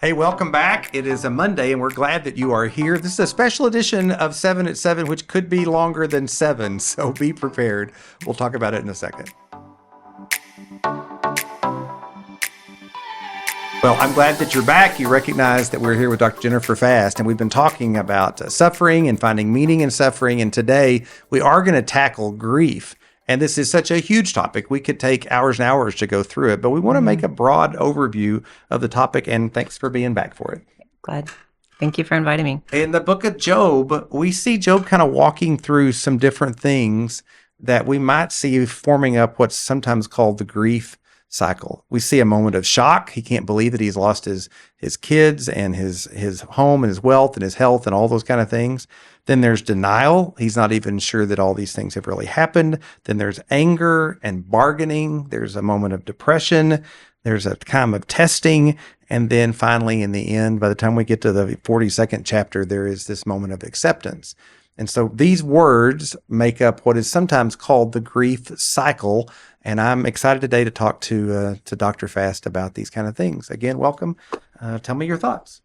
Hey, welcome back. It is a Monday, and we're glad that you are here. This is a special edition of 7 at 7, which could be longer than 7, so be prepared. We'll talk about it in a second. Well, I'm glad that you're back. You recognize that we're here with Dr. Jennifer Fast, and we've been talking about suffering and finding meaning in suffering. And today we are going to tackle grief. And this is such a huge topic. We could take hours and hours to go through it, but we want to make a broad overview of the topic. And thanks for being back for it. Glad. Thank you for inviting me. In the book of Job, we see Job kind of walking through some different things that we might see forming up what's sometimes called the grief cycle. We see a moment of shock. He can't believe that he's lost his kids and his home and his wealth and his health and all those kind of things. Then there's denial. He's not even sure that all these things have really happened. Then there's anger and bargaining. There's a moment of depression. There's a time of testing. And then finally, in the end, by the time we get to the 42nd chapter, there is this moment of acceptance. And so these words make up what is sometimes called the grief cycle. And I'm excited today to talk to Dr. Fast about these kind of things. Again, welcome. Tell me your thoughts.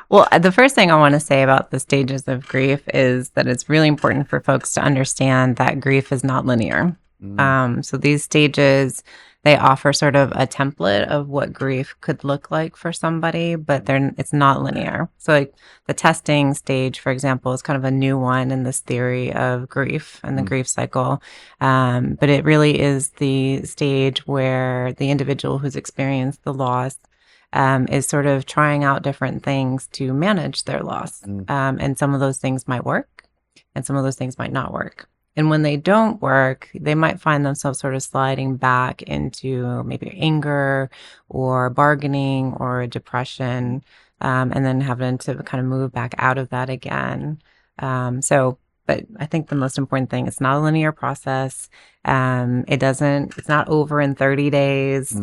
Well, the first thing I want to say about the stages of grief is that it's really important for folks to understand that grief is not linear. So these stages, they offer sort of a template of what grief could look like for somebody, but it's not linear. So like the testing stage, for example, is kind of a new one in this theory of grief and the grief cycle. But it really is the stage where the individual who's experienced the loss is sort of trying out different things to manage their loss. And some of those things might work and some of those things might not work. And when they don't work, they might find themselves sort of sliding back into maybe anger or bargaining or depression, and then having to kind of move back out of that again. But I think the most important thing, it's not a linear process. It's not over in 30 days.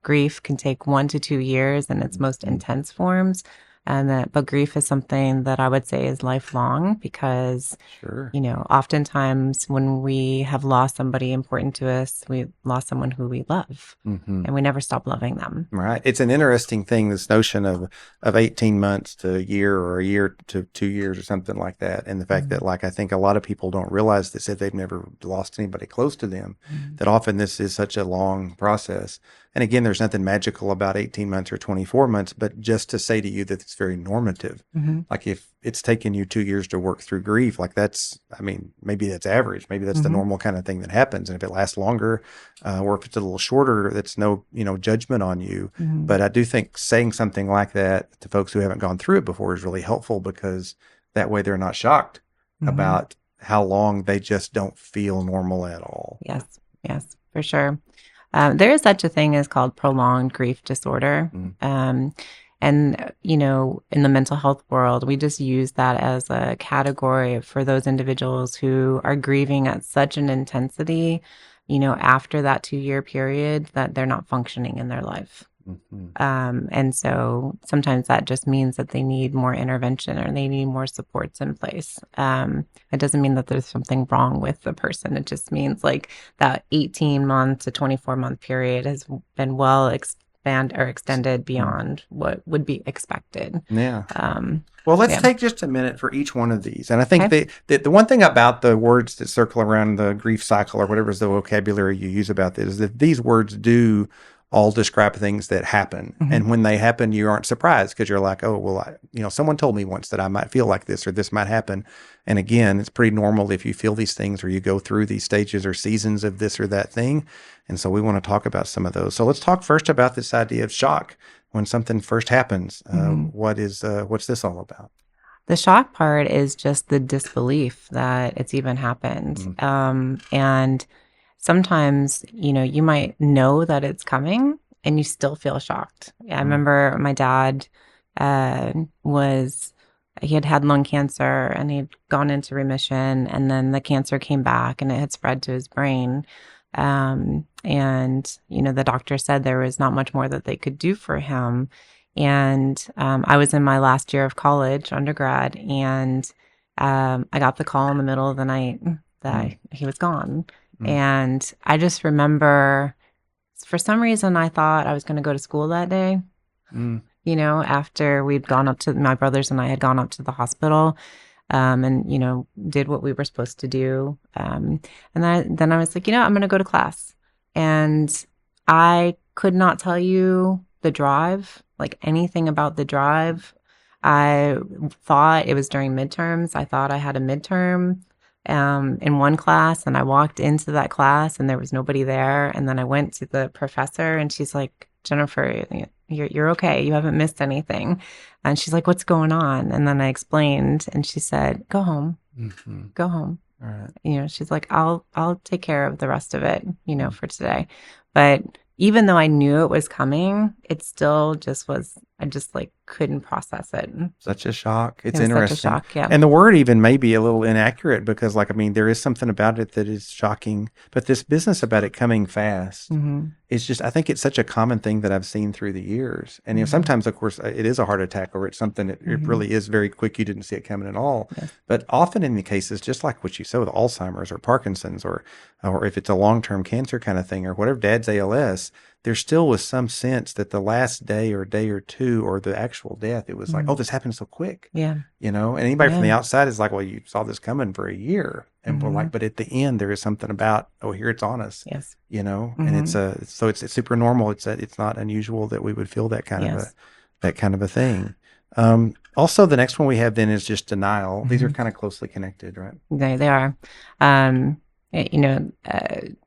Grief can take 1 to 2 years in its most intense forms. But grief is something that I would say is lifelong because, oftentimes when we have lost somebody important to us, we lost someone who we love and we never stop loving them. Right. It's an interesting thing, this notion of 18 months to a year or a year to 2 years or something like that. And the fact that, I think a lot of people don't realize this if they've never lost anybody close to them, that often this is such a long process. And again, there's nothing magical about 18 months or 24 months, but just to say to you that it's very normative. Like if it's taken you 2 years to work through grief, maybe that's average. Maybe that's the normal kind of thing that happens. And if it lasts longer, or if it's a little shorter, that's no, judgment on you. But I do think saying something like that to folks who haven't gone through it before is really helpful because that way they're not shocked about how long they just don't feel normal at all. Yes, for sure. There is such a thing as called prolonged grief disorder. And, in the mental health world, we just use that as a category for those individuals who are grieving at such an intensity, after that 2-year period that they're not functioning in their life. And so sometimes that just means that they need more intervention or they need more supports in place. It doesn't mean that there's something wrong with the person. It just means like that 18-month to 24-month period has been extended beyond what would be expected. Yeah. Well, let's take just a minute for each one of these. And I think the one thing about the words that circle around the grief cycle or whatever is the vocabulary you use about this is that these words do all describe things that happen. And when they happen, you aren't surprised because you're like, oh, well, someone told me once that I might feel like this or this might happen. And again, it's pretty normal if you feel these things or you go through these stages or seasons of this or that thing. And so we want to talk about some of those. So let's talk first about this idea of shock. When something first happens, what's this all about? The shock part is just the disbelief that it's even happened. And sometimes, you might know that it's coming and you still feel shocked. I remember my dad he had lung cancer and he'd gone into remission and then the cancer came back and it had spread to his brain. And, the doctor said there was not much more that they could do for him. And I was in my last year of college, undergrad, and I got the call in the middle of the night that he was gone. And I just remember For some reason, I thought I was going to go to school that day. Mm. After my brothers and I had gone up to the hospital, and did what we were supposed to do. And then I was like, I'm going to go to class. And I could not tell you the drive, like anything about the drive. I thought it was during midterms. I thought I had a midterm in one class, and I walked into that class and there was nobody there. And then I went to the professor and she's like, Jennifer, you're okay. You haven't missed anything. And she's like, what's going on? And then I explained, and she said, go home, go home. All right. She's like, I'll take care of the rest of it, for today. But even though I knew it was coming, it still just was, I just like couldn't process it. Such a shock. It's It was interesting. such a shock, yeah. And the word even may be a little inaccurate because, there is something about it that is shocking. But this business about it coming fast is just, I think it's such a common thing that I've seen through the years. And sometimes, of course, it is a heart attack or it's something that it really is very quick. You didn't see it coming at all. Yes. But often in the cases, just like what you said with Alzheimer's or Parkinson's or if it's a long-term cancer kind of thing or whatever, dad's ALS, there still was some sense that the last day or two or the actual death, it was like, oh, this happened so quick. Yeah. And anybody from the outside is like, well, you saw this coming for a year. And we're like, but at the end, there is something about, oh, here it's on us. Yes. And it's super normal. It's not unusual that we would feel that kind of a thing. Also, the next one we have then is just denial. These are kind of closely connected, right? They are.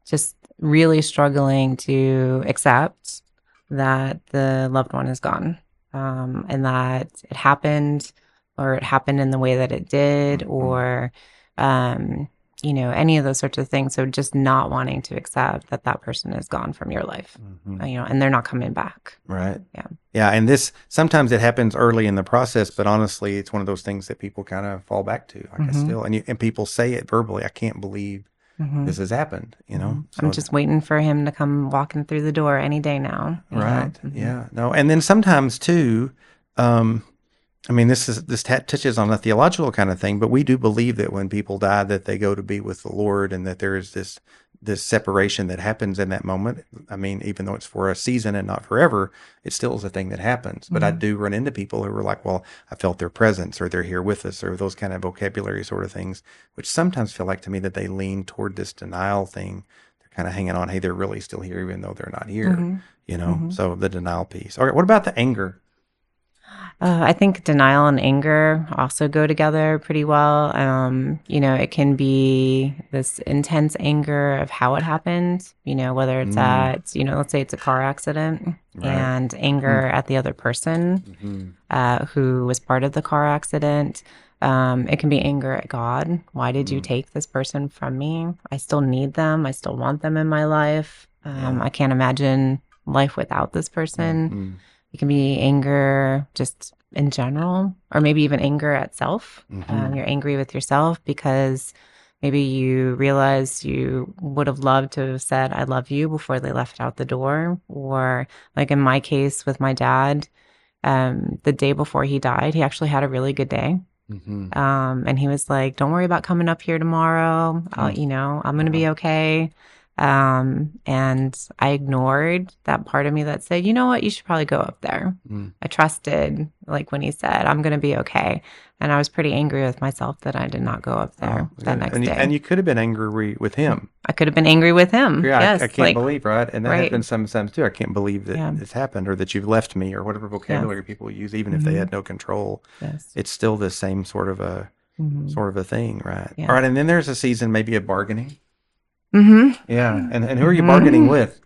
Just really struggling to accept that the loved one is gone, and that it happened in the way that it did, or any of those sorts of things. So just not wanting to accept that person is gone from your life, and they're not coming back. Right. Yeah. Yeah. And this, sometimes it happens early in the process, but honestly, it's one of those things that people kind of fall back to. Like I still, and people say it verbally, I can't believe this has happened, So I'm just waiting for him to come walking through the door any day now. Right. Yeah. No. And then sometimes too, this touches on a theological kind of thing, but we do believe that when people die, that they go to be with the Lord, and that there is this separation that happens in that moment. Even though it's for a season and not forever, it still is a thing that happens. But I do run into people who are like, well, I felt their presence, or they're here with us, or those kind of vocabulary sort of things, which sometimes feel like to me that they lean toward this denial thing. They're kind of hanging on, hey, they're really still here, even though they're not here, So the denial piece. All right. What about the anger? I think denial and anger also go together pretty well. It can be this intense anger of how it happened, whether it's at, let's say it's a car accident, and anger at the other person who was part of the car accident. It can be anger at God. Why did you take this person from me? I still need them. I still want them in my life. I can't imagine life without this person. It can be anger just in general, or maybe even anger at self. You're angry with yourself because maybe you realize you would have loved to have said, I love you before they left out the door. Or like in my case with my dad, the day before he died, he actually had a really good day. And he was like, don't worry about coming up here tomorrow. I'm going to be okay. And I ignored that part of me that said, you know what, you should probably go up there. I trusted, like when he said, I'm going to be okay. And I was pretty angry with myself that I did not go up there that next day. And you could have been angry with him. I could have been angry with him. Yeah, yes, I can't believe, right? And that happens sometimes too. I can't believe that this happened, or that you've left me, or whatever vocabulary people use, even if they had no control. Yes. It's still the same sort of a thing, right? Yeah. All right. And then there's a season maybe of bargaining. Yeah. And who are you bargaining with?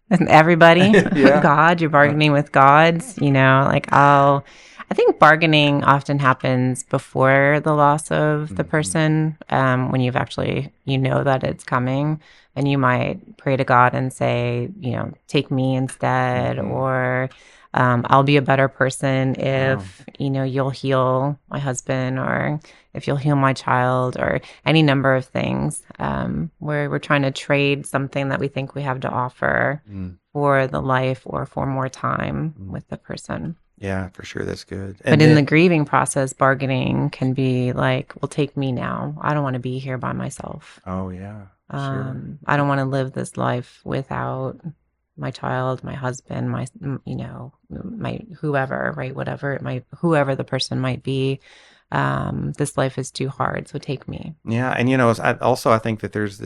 Everybody. God, you're bargaining with gods. I think bargaining often happens before the loss of the person, when you've actually, that it's coming, and you might pray to God and say, take me instead, or I'll be a better person if, you'll heal my husband, or if you'll heal my child, or any number of things, where we're trying to trade something that we think we have to offer for the life or for more time with the person. Yeah, for sure. That's good. But in the grieving process, bargaining can be like, well, take me now. I don't want to be here by myself. Oh, yeah. Sure. I don't want to live this life without my child, my husband, my whoever, right? Whoever the person might be. This life is too hard, so take me. Yeah, and I think that there's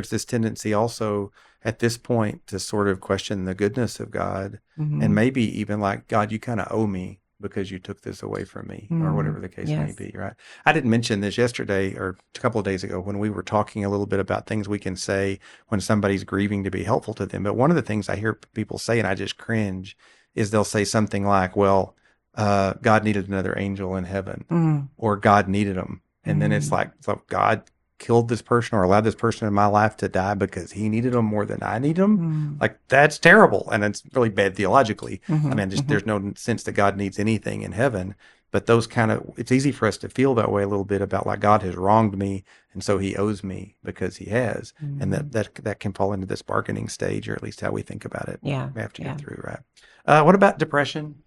this tendency also at this point to sort of question the goodness of God, and maybe even like, God, you kind of owe me because you took this away from me, or whatever the case may Yes. be, right? I didn't mention this yesterday or a couple of days ago when we were talking a little bit about things we can say when somebody's grieving to be helpful to them. But one of the things I hear people say, and I just cringe, is they'll say something like, well, God needed another angel in heaven, or God needed them. And then it's like, so God killed this person or allowed this person in my life to die because he needed them more than I need them. Like, that's terrible. And it's really bad theologically. I mean, there's no sense that God needs anything in heaven, but it's easy for us to feel that way a little bit about like God has wronged me. And so he owes me because he has. And that can fall into this bargaining stage, or at least how we think about it. Yeah. We have to get through, right? What about depression?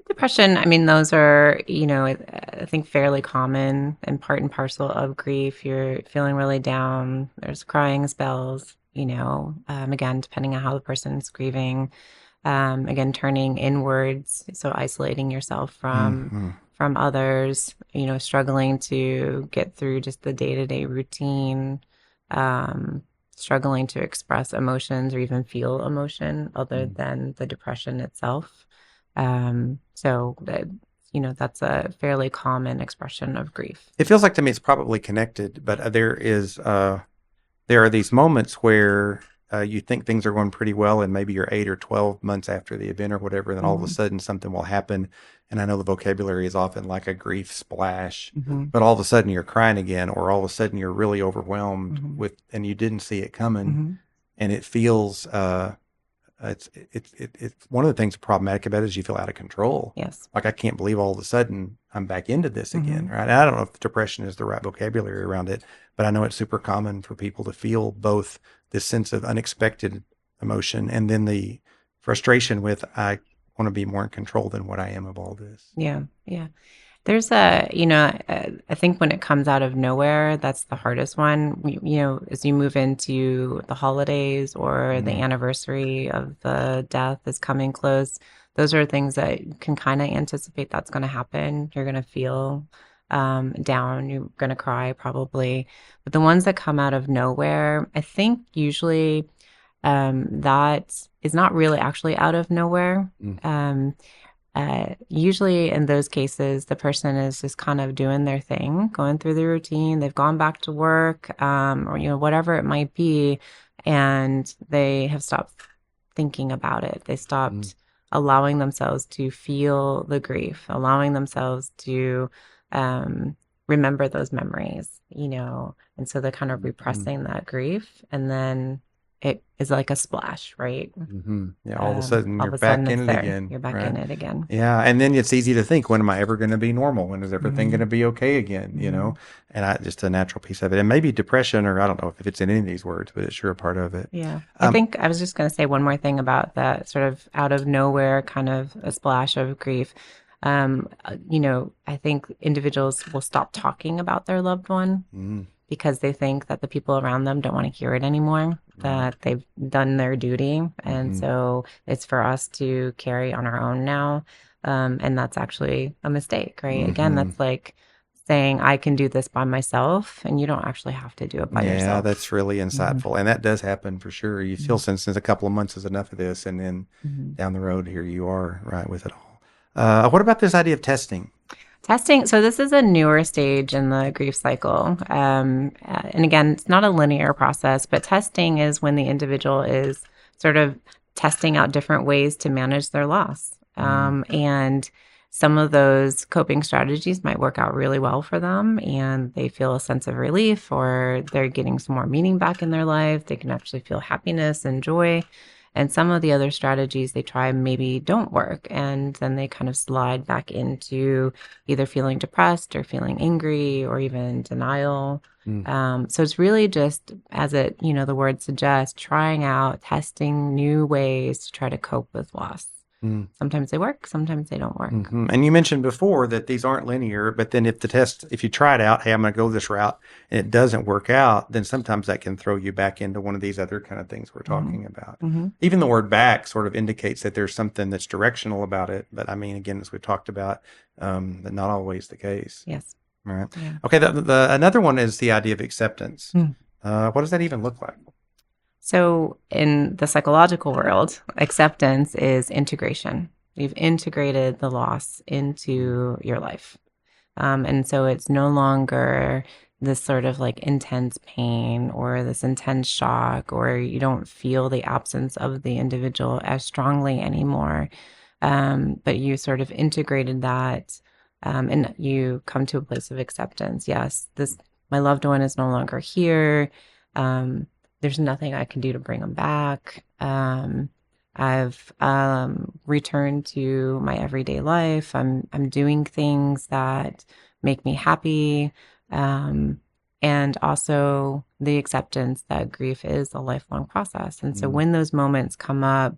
Depression, I mean, those are, I think fairly common and part and parcel of grief. You're feeling really down. There's crying spells, again, depending on how the person's grieving. Again, turning inwards, so isolating yourself from others, struggling to get through just the day-to-day routine, struggling to express emotions or even feel emotion other than the depression itself. So that, that's a fairly common expression of grief. It feels like to me it's probably connected, but there are these moments where you think things are going pretty well, and maybe you're 8 or 12 months after the event or whatever, and then all of a sudden something will happen. And I know the vocabulary is often like a grief splash, but all of a sudden you're crying again, or all of a sudden you're really overwhelmed and you didn't see it coming, and it feels. It's one of the things problematic about it is you feel out of control. Yes. Like, I can't believe all of a sudden I'm back into this again, right? And I don't know if depression is the right vocabulary around it, but I know it's super common for people to feel both this sense of unexpected emotion and then the frustration with, I want to be more in control than what I am of all this. Yeah. Yeah. There's I think when it comes out of nowhere, that's the hardest one. As you move into the holidays or the anniversary of the death is coming close, those are things that you can kind of anticipate that's going to happen. You're going to feel down. You're going to cry probably. But the ones that come out of nowhere, I think usually that is not really actually out of nowhere. Usually in those cases, the person is just kind of doing their thing, going through the routine. They've gone back to work, or whatever it might be, and they have stopped thinking about it. They stopped allowing themselves to feel the grief, allowing themselves to remember those memories, and so they're kind of repressing that grief, and then it is like a splash, right? Yeah, all of a sudden you're back in it again. You're back in it again. Yeah, and then it's easy to think, when am I ever going to be normal? When is everything going to be okay again? And just a natural piece of it. And maybe depression, or I don't know if it's in any of these words, but it's sure a part of it. Yeah. I think I was just going to say one more thing about that sort of out of nowhere kind of a splash of grief. I think individuals will stop talking about their loved one because they think that the people around them don't want to hear it anymore, that they've done their duty. And so it's for us to carry on our own now. And that's actually a mistake, right? Again, that's like saying, I can do this by myself, and you don't actually have to do it by yourself. Yeah, that's really insightful. And that does happen for sure. You feel since a couple of months is enough of this, and then down the road, here you are, right, with it all. What about this idea of testing? Testing. So this is a newer stage in the grief cycle. And again, it's not a linear process, but testing is when the individual is sort of testing out different ways to manage their loss. And some of those coping strategies might work out really well for them, and they feel a sense of relief, or they're getting some more meaning back in their life. They can actually feel happiness and joy. And some of the other strategies they try maybe don't work, and then they kind of slide back into either feeling depressed or feeling angry or even denial. So it's really just, as the word suggests, trying out, testing new ways to try to cope with loss. Mm. Sometimes they work, sometimes they don't work. And you mentioned before that these aren't linear, but then if you try it out, hey, I'm going to go this route and it doesn't work out, then sometimes that can throw you back into one of these other kind of things we're talking about. Even the word back sort of indicates that there's something that's directional about it. But I mean, again, as we've talked about, that not always the case. Yes. Right. Yeah. Okay. Another one is the idea of acceptance. What does that even look like? So in the psychological world, acceptance is integration. You've integrated the loss into your life. And so it's no longer this sort of like intense pain or this intense shock, or you don't feel the absence of the individual as strongly anymore. But you sort of integrated that, and you come to a place of acceptance. Yes, my loved one is no longer here. There's nothing I can do to bring them back. I've returned to my everyday life. I'm doing things that make me happy, and also the acceptance that grief is a lifelong process. And so when those moments come up,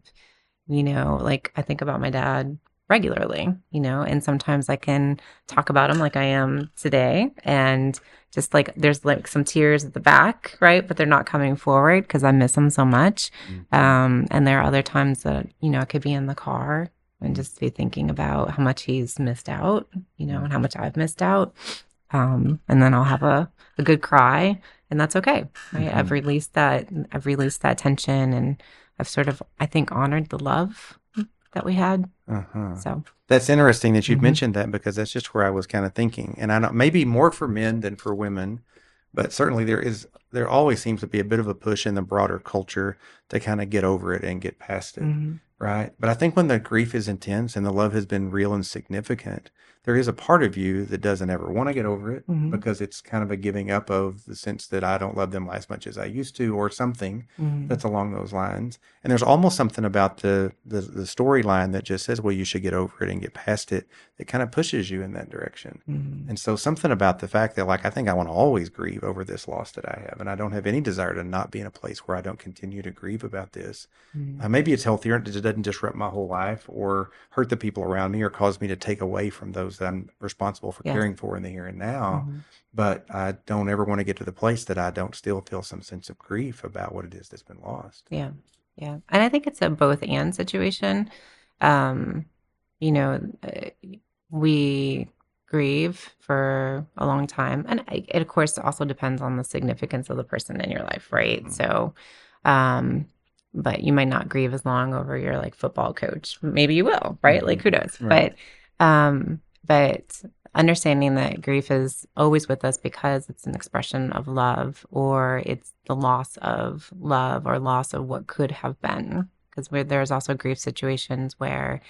like I think about my dad regularly, and sometimes I can talk about him like I am today, and just like there's like some tears at the back, right? But they're not coming forward because I miss him so much. And there are other times that, I could be in the car and just be thinking about how much he's missed out, and how much I've missed out. And then I'll have a good cry, and that's okay, right? I've released that tension, and I've sort of, I think, honored the love that we had. So that's interesting that you've mentioned that, because that's just where I was kind of thinking. And I know maybe more for men than for women, but certainly there always seems to be a bit of a push in the broader culture to kind of get over it and get past it. Right. But I think when the grief is intense and the love has been real and significant, there is a part of you that doesn't ever want to get over it, because it's kind of a giving up of the sense that I don't love them as much as I used to, or something that's along those lines. And there's almost something about the storyline that just says, well, you should get over it and get past it. It kind of pushes you in that direction. And so something about the fact that, like, I think I want to always grieve over this loss that I have, and I don't have any desire to not be in a place where I don't continue to grieve about this. Maybe it's healthier. It doesn't disrupt my whole life or hurt the people around me or cause me to take away from those that I'm responsible for caring for in the here and now. But I don't ever want to get to the place that I don't still feel some sense of grief about what it is that's been lost. Yeah. Yeah. And I think it's a both and situation. We grieve for a long time. And it, of course, also depends on the significance of the person in your life, right? So, but you might not grieve as long over your like football coach. Maybe you will, right? Like, who knows? Right. But understanding that grief is always with us because it's an expression of love, or it's the loss of love or loss of what could have been. Because there's also grief situations where,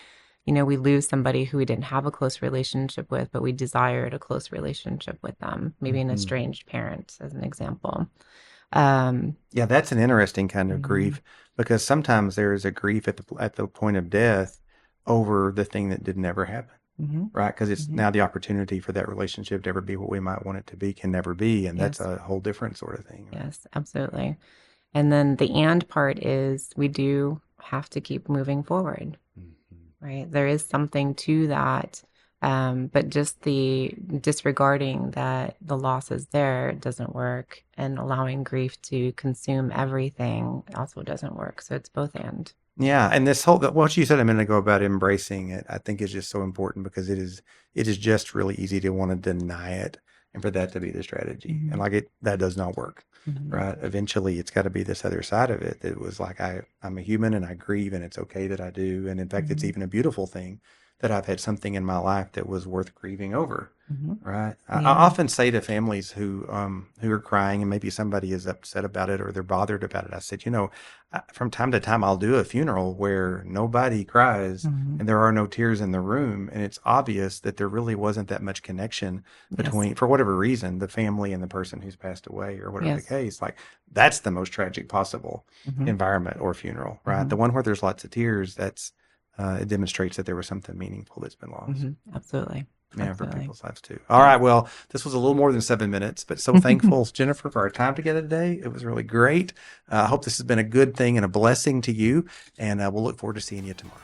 we lose somebody who we didn't have a close relationship with, but we desired a close relationship with them, maybe an estranged parent, as an example. Yeah, that's an interesting kind of grief, because sometimes there is a grief at the point of death over the thing that didn't ever happen. Right? Because it's now the opportunity for that relationship to ever be what we might want it to be can never be. And that's a whole different sort of thing. Right? Yes, absolutely. And then the and part is we do have to keep moving forward, right? There is something to that. But just the disregarding that the loss is there doesn't work. And allowing grief to consume everything also doesn't work. So it's both and. Yeah, and what you said a minute ago about embracing it, I think is just so important, because it is just really easy to want to deny it, and for that to be the strategy, and that does not work, right? Eventually, it's got to be this other side of it. That was like I'm a human and I grieve, and it's okay that I do, and in fact, it's even a beautiful thing that I've had something in my life that was worth grieving over. Right. I often say to families who are crying, and maybe somebody is upset about it or they're bothered about it, I said, from time to time, I'll do a funeral where nobody cries and there are no tears in the room. And it's obvious that there really wasn't that much connection between, for whatever reason, the family and the person who's passed away, or whatever the case. Like, that's the most tragic possible environment or funeral, right? The one where there's lots of tears, it demonstrates that there was something meaningful that's been lost. Absolutely. Yeah, for people's lives too. All right. Well, this was a little more than 7 minutes, but so thankful, Jennifer, for our time together today. It was really great. I hope this has been a good thing and a blessing to you, and we'll look forward to seeing you tomorrow.